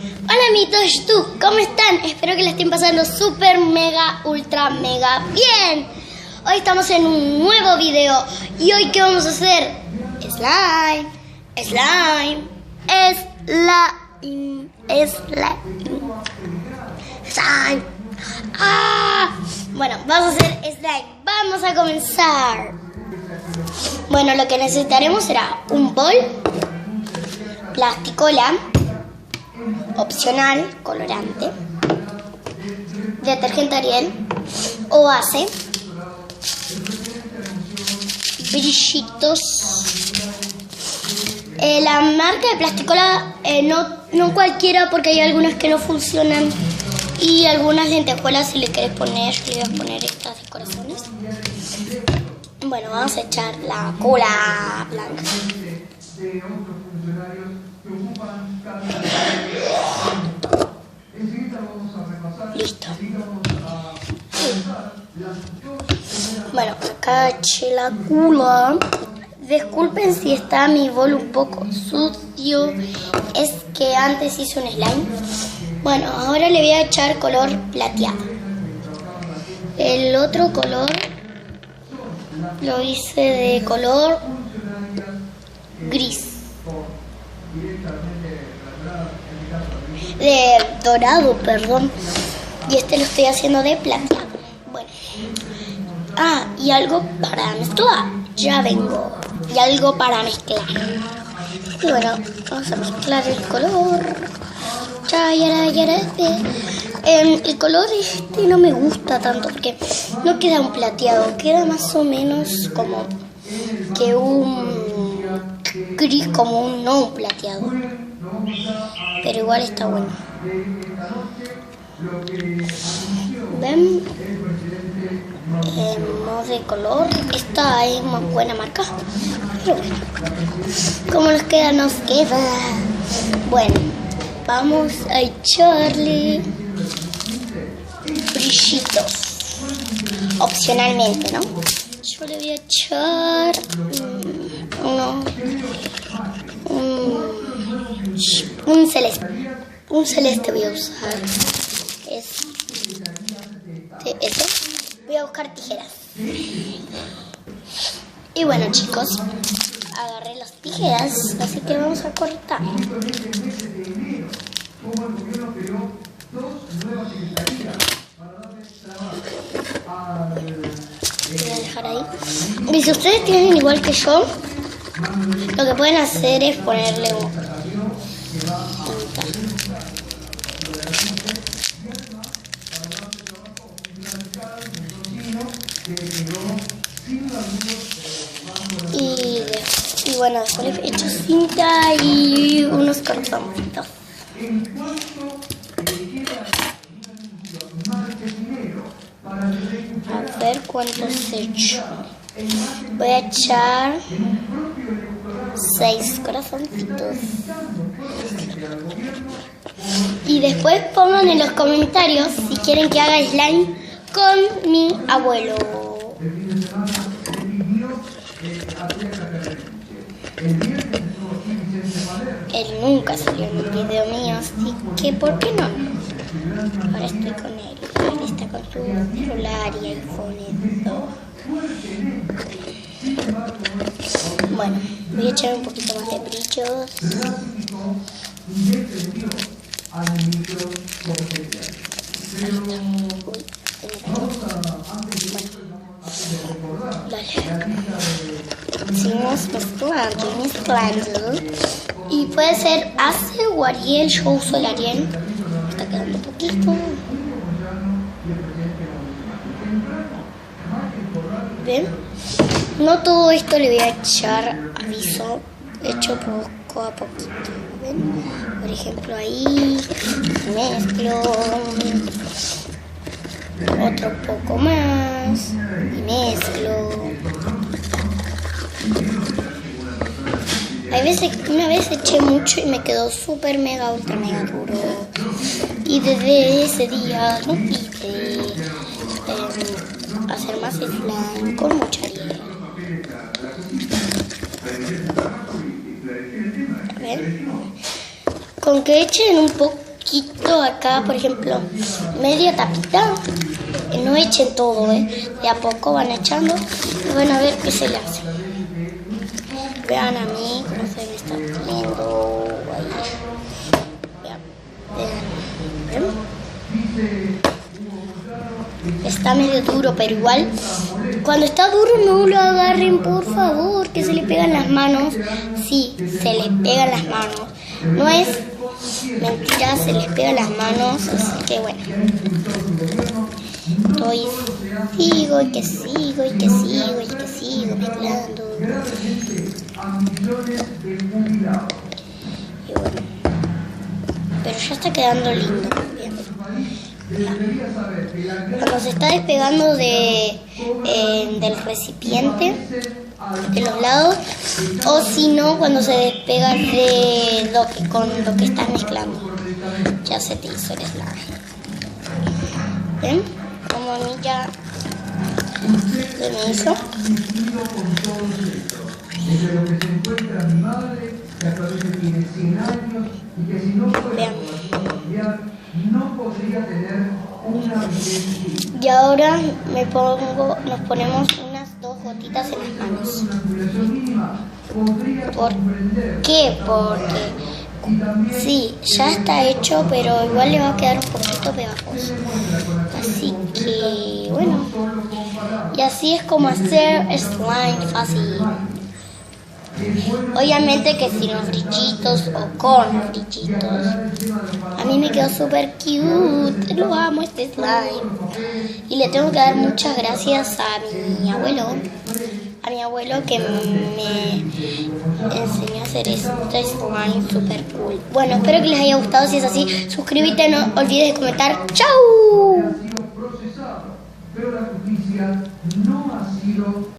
Hola amiguitos, ¿cómo están? Espero que la estén pasando súper, mega, ultra, mega bien. Hoy estamos en un nuevo video. ¿Y hoy qué vamos a hacer? Slime. Bueno, vamos a hacer slime. Vamos a comenzar. Bueno, lo que necesitaremos será un bol, plasticola, opcional, colorante, detergente Ariel o base, brillitos. La marca de plasticola no cualquiera, porque hay algunas que no funcionan y algunas lentejuelas. Si le querés poner, le voy a poner estas de corazones. Bueno, vamos a echar la cola blanca. Listo. Bueno, acá eché la cola. Disculpen si está mi bol un poco sucio, es que antes hice un slime. Bueno, ahora le voy a echar color plateado. El otro color lo hice de color gris, de dorado, perdón. Y este lo estoy haciendo de plateado. Bueno. Y algo para mezclar. Ya vengo. Y algo para mezclar. Y bueno, vamos a mezclar el color. El color este no me gusta tanto porque no queda un plateado. Queda más o menos como que un gris, como un no plateado. Pero igual está bueno. ¿Ven? Modo de color. Esta es una buena marca. Pero bueno, como nos queda, nos queda. Bueno, vamos a echarle brillitos. Opcionalmente, ¿no? Yo le voy a echar un celeste. Un celeste voy a usar. Este. Voy a buscar tijeras. Y bueno, chicos, agarré las tijeras, así que vamos a cortar. Voy a dejar ahí. Y si ustedes tienen igual que yo, lo que pueden hacer es ponerle y bueno, después le he hecho cinta y unos cartoncitos. A ver cuántos he hecho. Voy a echar 6 corazoncitos. Y después pongan en los comentarios si quieren que haga slime con mi abuelo. Él nunca salió en un video mío, así que ¿por qué no? Ahora estoy con él. Él está con su celular y iPhone y todo. Bueno, voy a echar un poquito más de brillos. Seguimos mezclando. Y puede ser Ace o Ariel. Yo uso el Ariel. Está quedando un poquito. ¿Ven? No todo esto le voy a echar, aviso. Echo poco a poquito. ¿Ven? Por ejemplo, ahí mezclo. Otro poco más. Y mezclo. Una vez eché mucho y me quedó súper mega ultra mega duro. Y desde ese día no quise hacer más slime con mucha harina. A ver. Con que echen un poco poquito acá, por ejemplo, media tapita. No echen todo, de a poco van echando y van a ver qué se le hace. Vean a mí cómo se me está poniendo ahí. Vean. Está medio duro, pero igual cuando está duro no lo agarren, por favor, que se le pegan las manos. Sí, se les pegan las manos. No es mentira, se les pegan las manos, así que bueno. Sigo y que sigo y que sigo y que sigo mezclando. Y bueno, pero ya está quedando lindo. Cuando se está despegando del recipiente, de los lados, o si no, cuando se despega con lo que estás mezclando, ya se te hizo el slime. ¿Ven? Como a mí ya se me hizo. Vean. Y ahora nos ponemos unas 2 gotitas en las manos. ¿Por qué? Porque sí, ya está hecho, pero igual le va a quedar un poquito pegajoso. Así que, bueno. Y así es como hacer slime fácil. Obviamente que sin los brillitos o con los brillitos. A mí me quedó súper cute. Lo amo este slime. Y le tengo que dar muchas gracias a mi abuelo. A mi abuelo que me enseñó a hacer este slime súper cool. Bueno, espero que les haya gustado. Si es así, suscríbete, no olvides de comentar. ¡Chao!